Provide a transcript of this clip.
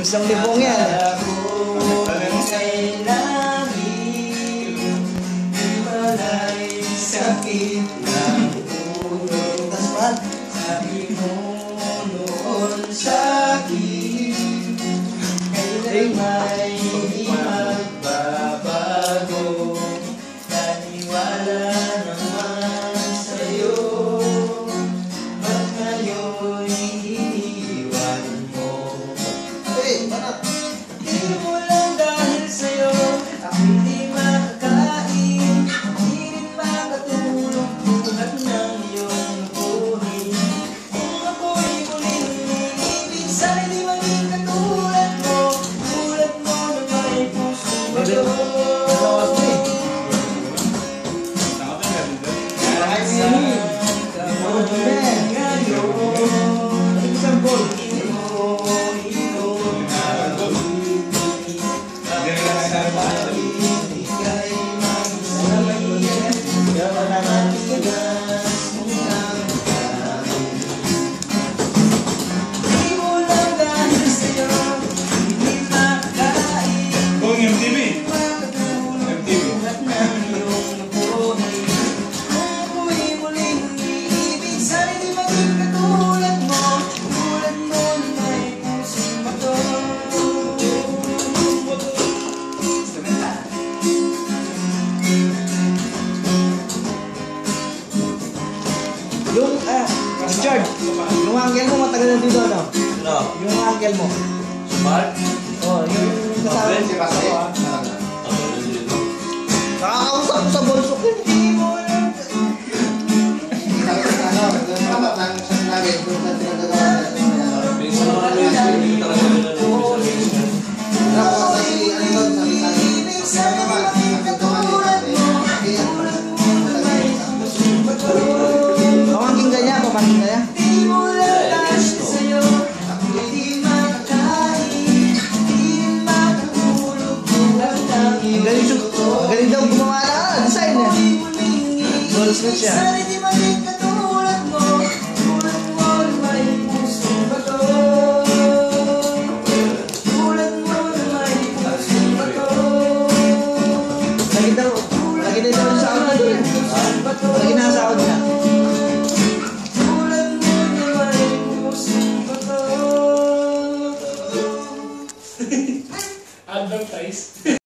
Isang libong yan. Kay langit, walay sakit ng ulo. Sabi mo noon sa'kin, kailan may magbabago. Naniwala naman sa'yo, ba't ngayon'y iniwan mo? Di mo lang dahil sa'yo, ako hindi makakain, hindi rin makatulog tulad ng iyong buhay. Kung ako'y muling iniibig, sana di maging katulad mo na may pusong bago. Yung, Richard, yung uncle mo matagal na dito, no? No. Yung uncle mo. Smart? Oh, yung kasama. Nakakausap ko sa bolso ko. Pamangkin ka niya? Galing daw gumawa na design eh. Goals na siya. Lagi daw sa akin.